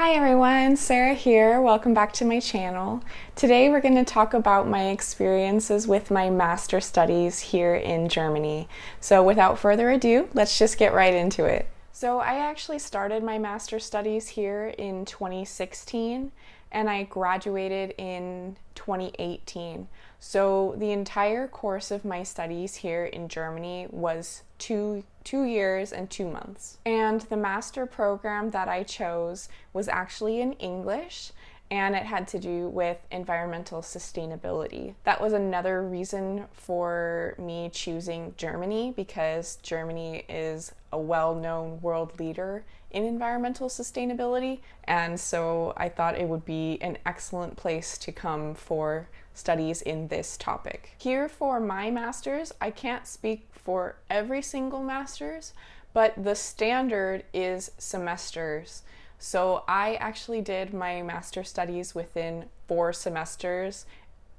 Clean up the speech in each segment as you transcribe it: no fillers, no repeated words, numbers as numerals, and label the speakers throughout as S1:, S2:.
S1: Hi everyone, Sarah here. Welcome back to my channel. Today we're going to talk about my experiences with my master studies here in Germany. So without further ado, let's just get right into it. So I actually started my master studies here in 2016 and I graduated in 2018. So the entire course of my studies here in Germany was two years and 2 months. And the master program that I chose was actually in English, and it had to do with environmental sustainability. That was another reason for me choosing Germany, because Germany is a well-known world leader in environmental sustainability, and so I thought it would be an excellent place to come for studies in this topic. Here for my master's, I can't speak for every single master's, but the standard is semesters. So I actually did my master studies within 4 semesters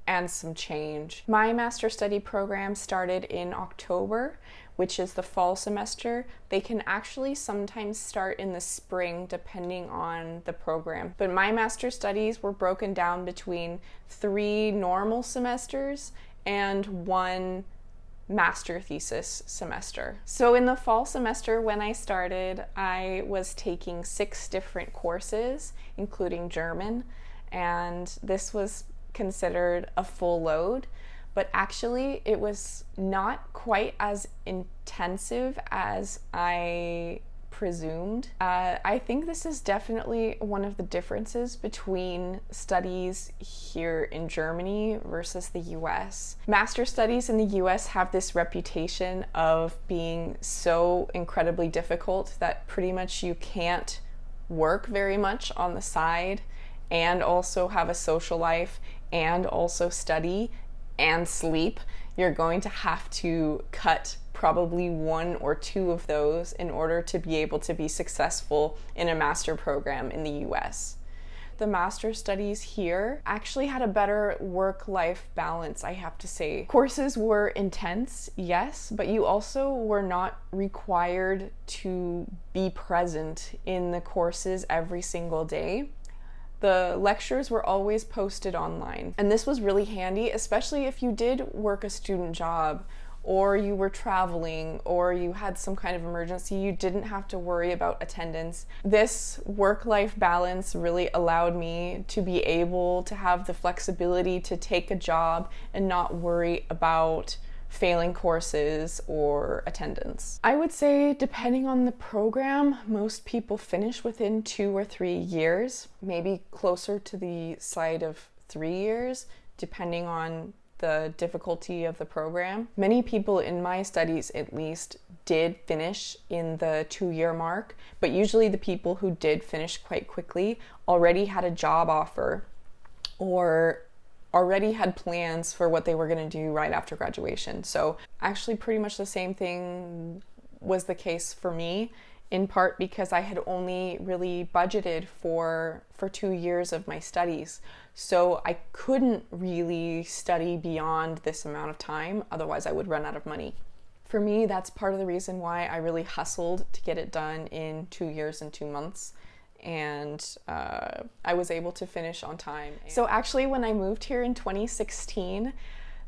S1: and some change. My master study program started in October, which is the fall semester. They can actually sometimes start in the spring depending on the program. But my master studies were broken down between 3 normal semesters and 1 master thesis semester. So in the fall semester when I started, I was taking 6 different courses, including German, and this was considered a full load, but actually it was not quite as intensive as I presumed. I think this is definitely one of the differences between studies here in Germany versus the US. Master studies in the US have this reputation of being so incredibly difficult that pretty much you can't work very much on the side and also have a social life and also study and sleep. You're going to have to cut probably 1 or 2 of those in order to be able to be successful in a master program in the US. The master studies here actually had a better work-life balance, I have to say. Courses were intense, yes, but you also were not required to be present in the courses every single day. The lectures were always posted online, and this was really handy, especially if you did work a student job or you were traveling or you had some kind of emergency. You didn't have to worry about attendance. This work-life balance really allowed me to be able to have the flexibility to take a job and not worry about failing courses or attendance. I would say, depending on the program, most people finish within 2 or 3 years, maybe closer to the side of 3 years, depending on the difficulty of the program. Many people in my studies, at least, did finish in the 2-year mark, but usually the people who did finish quite quickly already had a job offer or already had plans for what they were going to do right after graduation. So actually pretty much the same thing was the case for me, in part because I had only really budgeted for 2 years of my studies. So I couldn't really study beyond this amount of time, otherwise I would run out of money. For me, that's part of the reason why I really hustled to get it done in 2 years and 2 months. And I was able to finish on time. So actually when I moved here in 2016,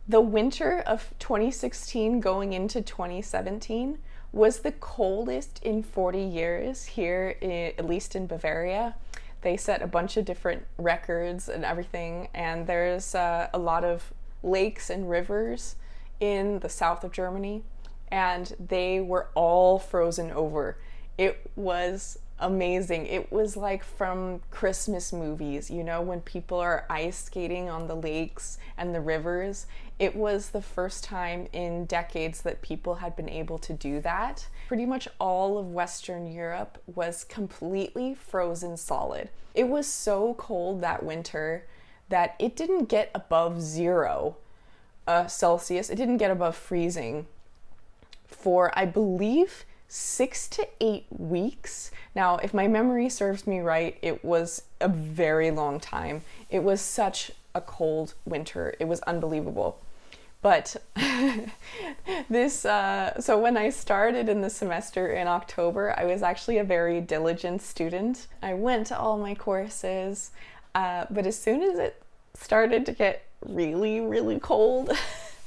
S1: the winter of 2016 going into 2017 was the coldest in 40 years here, at least in Bavaria. They set a bunch of different records and everything, and there's a lot of lakes and rivers in the south of Germany, and they were all frozen over. It was amazing. It was like from Christmas movies, you know, when people are ice skating on the lakes and the rivers. It was the first time in decades that people had been able to do that. Pretty much all of Western Europe was completely frozen solid. It was so cold that winter that it didn't get above 0 Celsius. It didn't get above freezing for, I believe, 6 to 8 weeks. Now, if my memory serves me right, it was a very long time. It was such a cold winter. It was unbelievable. But so when I started in the semester in October, I was actually a very diligent student. I went to all my courses, but as soon as it started to get really, really cold,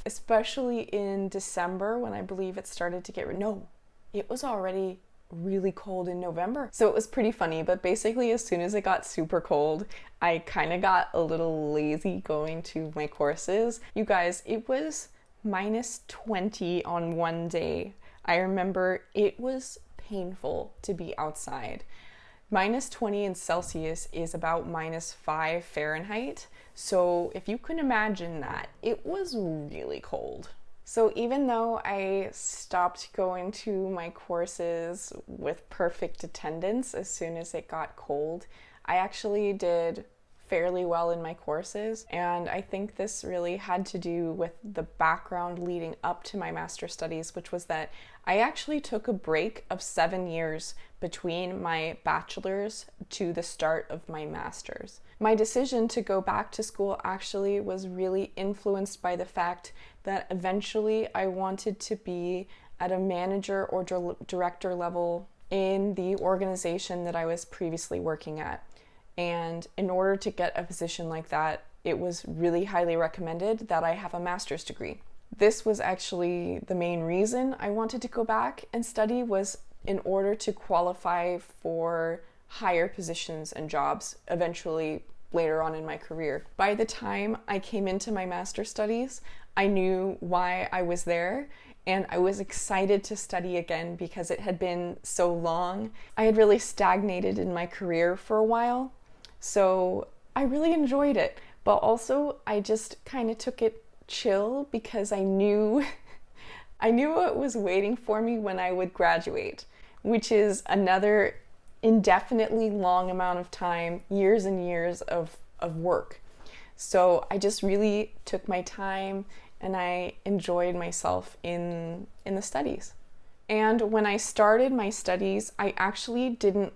S1: especially in December when I believe it started to get, no, it was already really cold in November. So it was pretty funny, but basically as soon as it got super cold, I kind of got a little lazy going to my courses. You guys, it was -20 on one day. I remember it was painful to be outside. -20 in Celsius is about -5 Fahrenheit. So if you can imagine that, it was really cold. So even though I stopped going to my courses with perfect attendance as soon as it got cold, I actually did fairly well in my courses. And I think this really had to do with the background leading up to my master's studies, which was that I actually took a break of 7 years between my bachelor's to the start of my master's. My decision to go back to school actually was really influenced by the fact that eventually I wanted to be at a manager or director level in the organization that I was previously working at. And in order to get a position like that, it was really highly recommended that I have a master's degree. This was actually the main reason I wanted to go back and study, was in order to qualify for higher positions and jobs eventually later on in my career. By the time I came into my master's studies, I knew why I was there, and I was excited to study again because it had been so long. I had really stagnated in my career for a while, so I really enjoyed it. But also, I just kind of took it chill because I knew what was waiting for me when I would graduate, which is another indefinitely long amount of time, years and years of work. So I just really took my time and I enjoyed myself in the studies. And when I started my studies, I actually didn't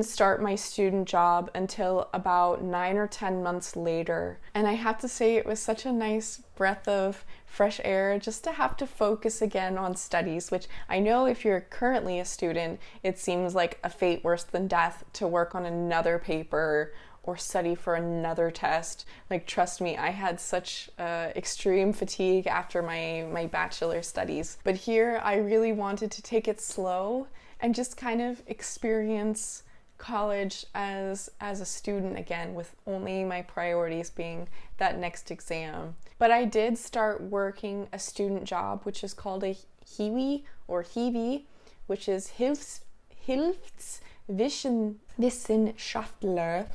S1: start my student job until about 9 or 10 months later. And I have to say it was such a nice breath of fresh air just to have to focus again on studies, which I know if you're currently a student, it seems like a fate worse than death to work on another paper or study for another test. Like, trust me, I had such extreme fatigue after my bachelor studies. But here I really wanted to take it slow and just kind of experience college as a student again, with only my priorities being that next exam. But I did start working a student job, which is called a HIWI or HIWI, which is Hilfswissenschaftler.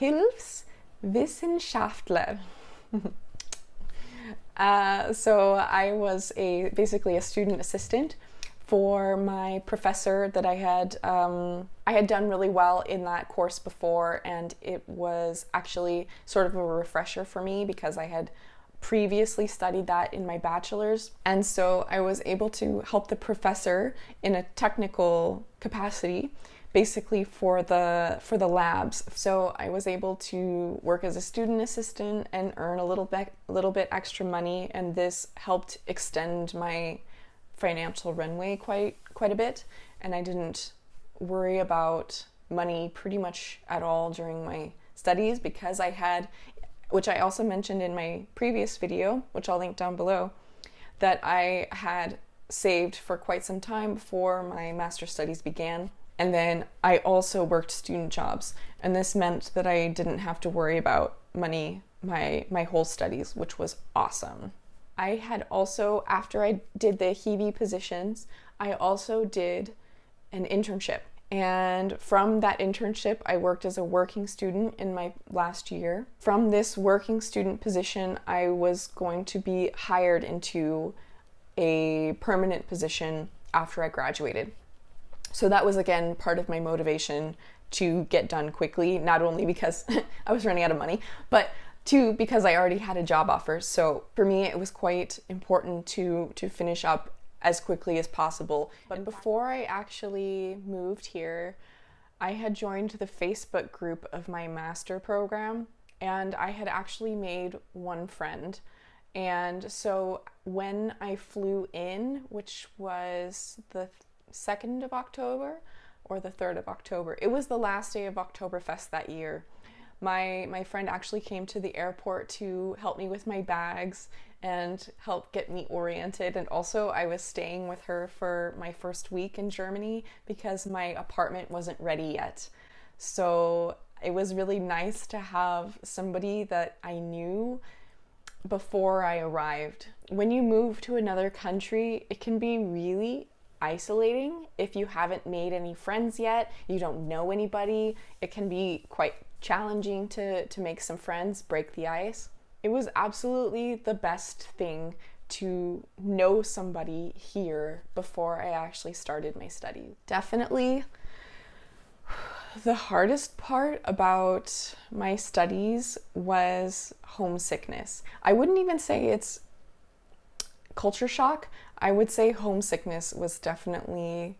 S1: Hilfswissenschaftler. So I was basically a student assistant for my professor that I had done really well in that course before, and it was actually sort of a refresher for me because I had previously studied that in my bachelor's, and so I was able to help the professor in a technical capacity, basically for the labs. So I was able to work as a student assistant and earn a little bit extra money, and this helped extend my financial runway quite a bit, and I didn't worry about money pretty much at all during my studies because I had, which I also mentioned in my previous video, which I'll link down below, that I had saved for quite some time before my master's studies began. And then I also worked student jobs, and this meant that I didn't have to worry about money my whole studies, which was awesome. I had also, after I did the HIWI positions, I also did an internship. And from that internship, I worked as a working student in my last year. From this working student position, I was going to be hired into a permanent position after I graduated. So that was, again, part of my motivation to get done quickly, not only because I was running out of money, but two, because I already had a job offer. So for me, it was quite important to finish up as quickly as possible. But before I actually moved here, I had joined the Facebook group of my master program, and I had actually made one friend. And so when I flew in, which was the 2nd of October or the 3rd of October, it was the last day of Oktoberfest that year. My friend actually came to the airport to help me with my bags and help get me oriented. And also I was staying with her for my first week in Germany because my apartment wasn't ready yet. So it was really nice to have somebody that I knew before I arrived. When you move to another country, it can be really isolating if you haven't made any friends yet, you don't know anybody. It can be quite challenging to make some friends, break the ice. It was absolutely the best thing to know somebody here before I actually started my studies. Definitely the hardest part about my studies was homesickness. I wouldn't even say it's culture shock. I would say homesickness was definitely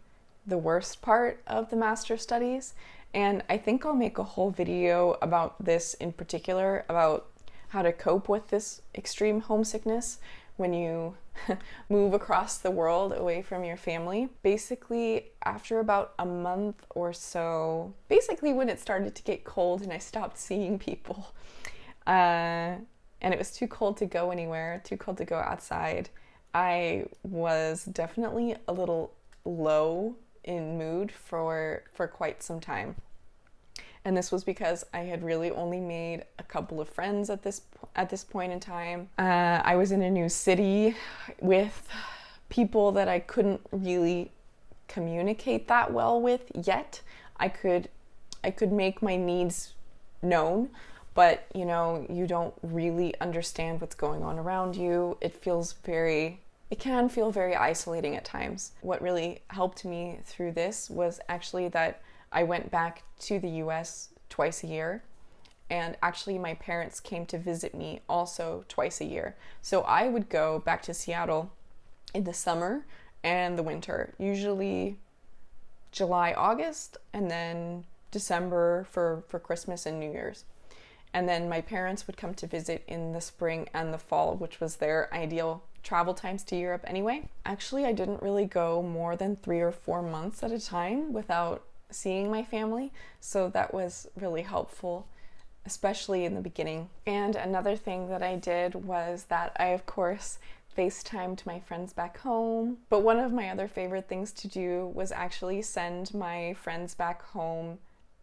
S1: the worst part of the master's studies. And I think I'll make a whole video about this in particular, about how to cope with this extreme homesickness when you move across the world away from your family. Basically, after about a month or so, basically when it started to get cold and I stopped seeing people, and it was too cold to go anywhere, too cold to go outside, I was definitely a little low in mood for quite some time. And this was because I had really only made a couple of friends at this point in time. I was in a new city with people that I couldn't really communicate that well with yet. I could make my needs known, but you don't really understand what's going on around you. It can feel very isolating at times. What really helped me through this was actually that I went back to the US twice a year, and actually my parents came to visit me also twice a year. So I would go back to Seattle in the summer and the winter, usually July, August, and then December for Christmas and New Year's. And then my parents would come to visit in the spring and the fall, which was their ideal travel times to Europe anyway. Actually, I didn't really go more than 3 or 4 months at a time without seeing my family, so that was really helpful, especially in the beginning. And another thing that I did was that I, of course, FaceTimed my friends back home. But one of my other favorite things to do was actually send my friends back home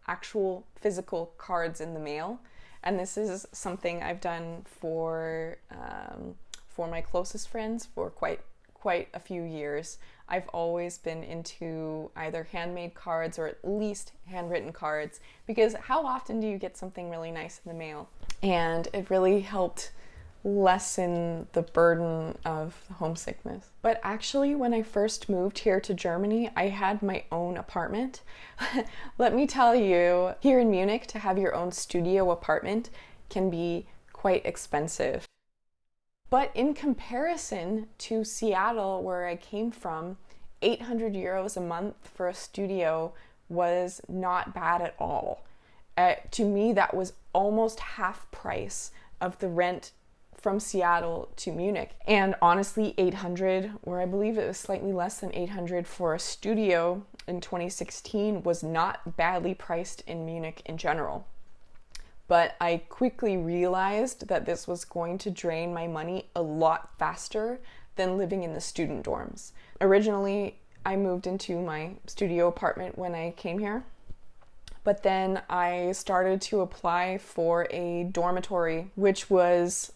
S1: actual physical cards in the mail. And this is something I've done for my closest friends for quite a few years. I've always been into either handmade cards or at least handwritten cards, because how often do you get something really nice in the mail? And it really helped lessen the burden of homesickness. But actually, when I first moved here to Germany, I had my own apartment. Let me tell you, here in Munich, to have your own studio apartment can be quite expensive. But in comparison to Seattle, where I came from, 800 euros a month for a studio was not bad at all. To me, that was almost half price of the rent from Seattle to Munich. And honestly, 800, or I believe it was slightly less than 800 for a studio in 2016 was not badly priced in Munich in general. But I quickly realized that this was going to drain my money a lot faster than living in the student dorms. Originally, I moved into my studio apartment when I came here, but then I started to apply for a dormitory, which was,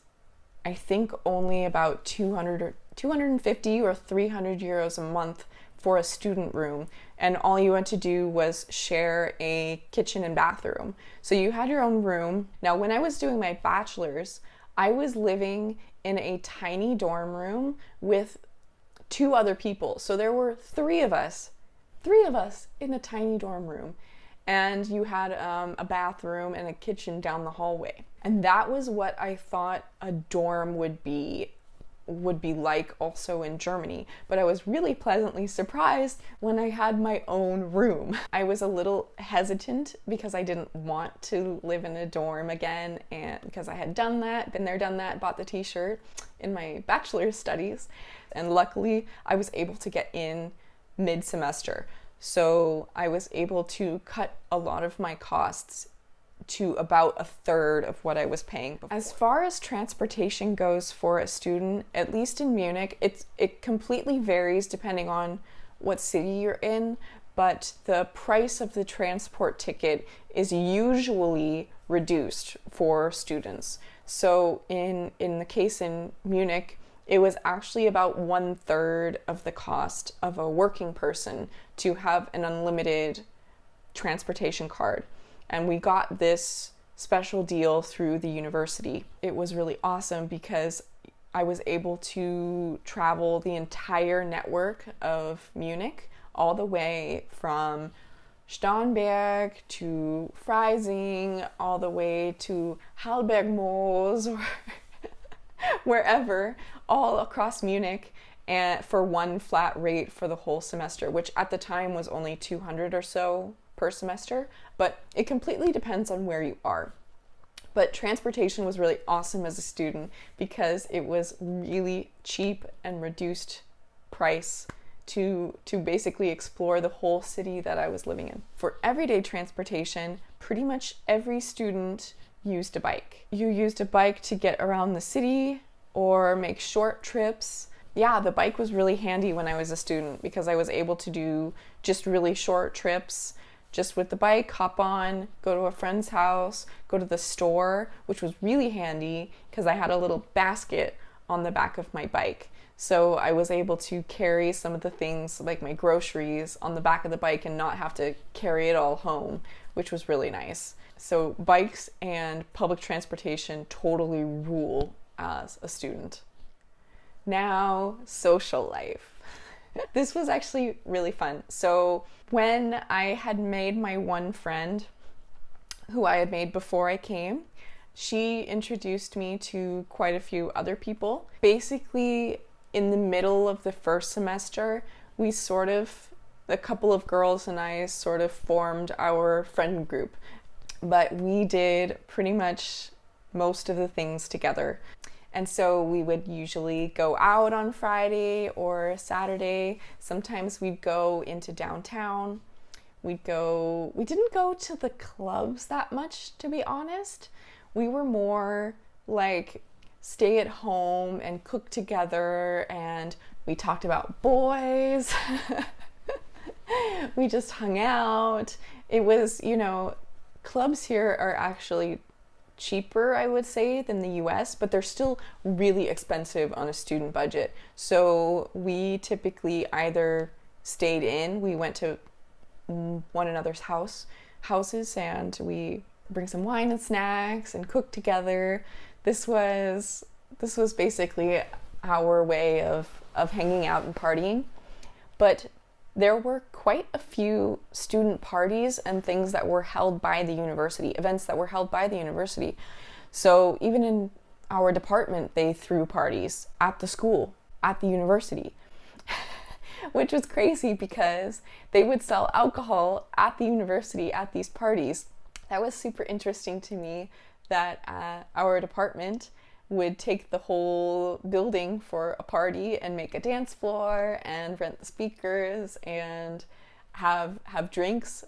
S1: I think, only about 250 or 300 euros a month for a student room, and all you had to do was share a kitchen and bathroom. So you had your own room. Now, when I was doing my bachelor's, I was living in a tiny dorm room with 2 other people. So there were 3 of us in a tiny dorm room. And you had a bathroom and a kitchen down the hallway. And that was what I thought a dorm would be would be like also in Germany, but I was really pleasantly surprised when I had my own room. I was a little hesitant because I didn't want to live in a dorm again, and because I had done that, been there, done that, bought the t-shirt in my bachelor's studies, and luckily I was able to get in mid-semester. So I was able to cut a lot of my costs to about a third of what I was paying before. As far as transportation goes for a student, at least in Munich, it completely varies depending on what city you're in, but the price of the transport ticket is usually reduced for students. So in the case in Munich, it was actually about 1/3 of the cost of a working person to have an unlimited transportation card. And we got this special deal through the university. It was really awesome because I was able to travel the entire network of Munich, all the way from Starnberg to Freising, all the way to Halbergmoos, or wherever, all across Munich, and for one flat rate for the whole semester, which at the time was only 200 or so per semester, but it completely depends on where you are. But transportation was really awesome as a student because it was really cheap and reduced price to basically explore the whole city that I was living in. For everyday transportation, pretty much every student used a bike. You used a bike to get around the city or make short trips. Yeah, the bike was really handy when I was a student because I was able to do just really short trips just with the bike, hop on, go to a friend's house, go to the store, which was really handy because I had a little basket on the back of my bike. So I was able to carry some of the things like my groceries on the back of the bike and not have to carry it all home, which was really nice. So bikes and public transportation totally rule as a student. Now, social life. This was actually really fun. So when I had made my one friend, who I had made before I came, she introduced me to quite a few other people. Basically, in the middle of the first semester, a couple of girls and I sort of formed our friend group. But we did pretty much most of the things together. And so we would usually go out on Friday or Saturday. Sometimes we'd go into downtown. We didn't go to the clubs that much, to be honest. We were more like stay at home and cook together, and we talked about boys. We just hung out. It was, clubs here are actually cheaper, I would say, than the US, but they're still really expensive on a student budget. So we typically either stayed in, we went to one another's houses and we bring some wine and snacks and cook together. This was basically our way of hanging out and partying. But there were quite a few student parties and things that were held by the university, events that were held by the university. So even in our department, they threw parties at the school, at the university, which was crazy because they would sell alcohol at the university at these parties. That was super interesting to me that our department would take the whole building for a party and make a dance floor and rent the speakers and have drinks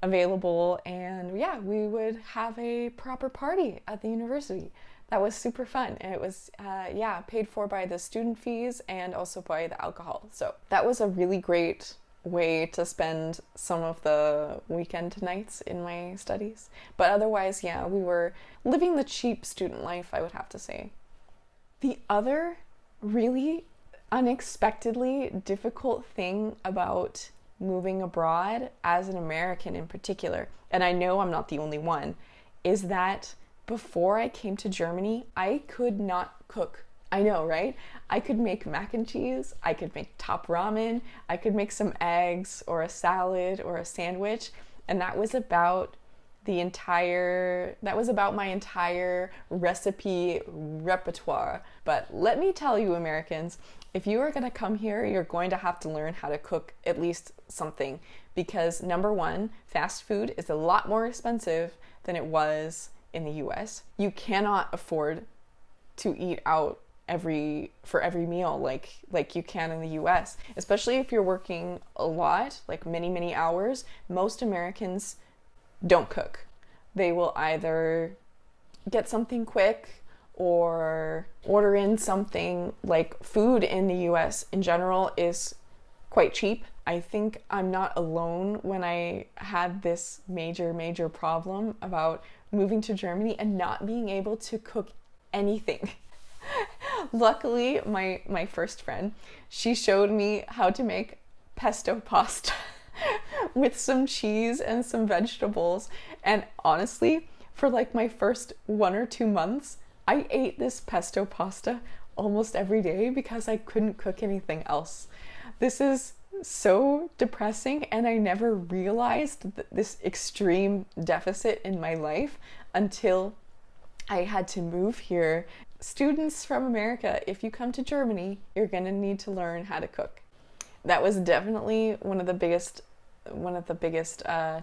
S1: available, and yeah, we would have a proper party at the university. That was super fun, and it was paid for by the student fees and also by the alcohol. So that was a really great way to spend some of the weekend nights in my studies. But otherwise, yeah, we were living the cheap student life, I would have to say. The other really unexpectedly difficult thing about moving abroad, as an American in particular, and I know I'm not the only one, is that before I came to Germany, I could not cook. I know, right? I could make mac and cheese, I could make top ramen, I could make some eggs or a salad or a sandwich, and that was about that was about my entire recipe repertoire. But let me tell you, Americans, if you are going to come here, you're going to have to learn how to cook at least something, because number one, fast food is a lot more expensive than it was in the US. You cannot afford to eat out for every meal like you can in the US, especially if you're working a lot, like many hours. Most Americans don't cook. They will either get something quick or order in something. Like food in the US in general is quite cheap. I think I'm not alone when I had this major problem about moving to Germany and not being able to cook anything. Luckily, my first friend, she showed me how to make pesto pasta with some cheese and some vegetables. And honestly, for like my first 1 or 2 months, I ate this pesto pasta almost every day because I couldn't cook anything else. This is so depressing, and I never realized this extreme deficit in my life until I had to move here. Students from America, if you come to Germany, you're going to need to learn how to cook. That was definitely one of the biggest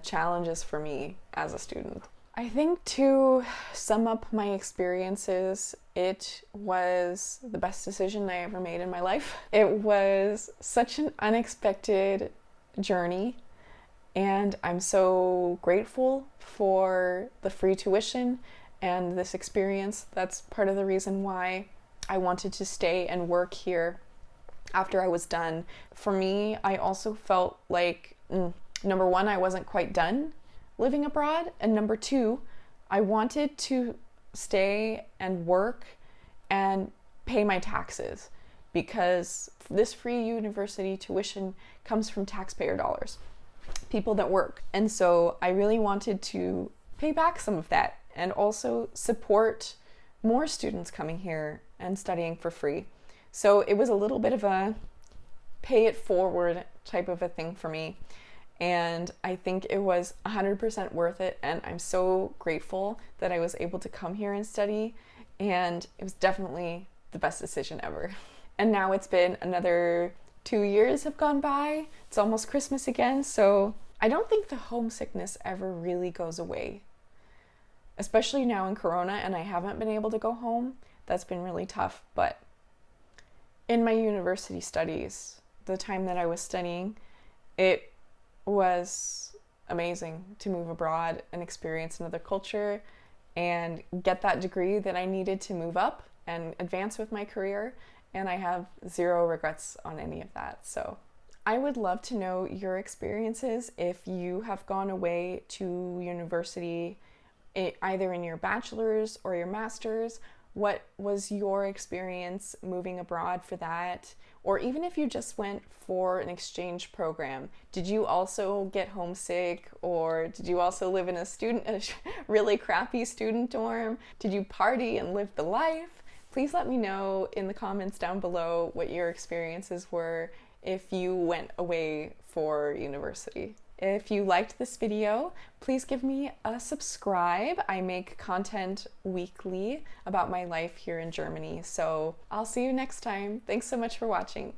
S1: challenges for me as a student. I think to sum up my experiences, it was the best decision I ever made in my life. It was such an unexpected journey, and I'm so grateful for the free tuition and this experience. That's part of the reason why I wanted to stay and work here after I was done. For me, I also felt like, number one, I wasn't quite done living abroad, and number two, I wanted to stay and work and pay my taxes, because this free university tuition comes from taxpayer dollars, people that work. And so I really wanted to pay back some of that and also support more students coming here and studying for free. So it was a little bit of a pay it forward type of a thing for me. And I think it was 100% worth it. And I'm so grateful that I was able to come here and study. And it was definitely the best decision ever. And now it's been another 2 years have gone by. It's almost Christmas again. So I don't think the homesickness ever really goes away. Especially now in Corona, and I haven't been able to go home. That's been really tough. But in my university studies, the time that I was studying, it was amazing to move abroad and experience another culture and get that degree that I needed to move up and advance with my career. And I have zero regrets on any of that. So I would love to know your experiences if you have gone away to university, either in your bachelor's or your master's. What was your experience moving abroad for that? Or even if you just went for an exchange program, did you also get homesick, or did you also live in a really crappy student dorm? Did you party and live the life? Please let me know in the comments down below what your experiences were if you went away for university. If you liked this video, please give me a subscribe. I make content weekly about my life here in Germany. So I'll see you next time. Thanks so much for watching.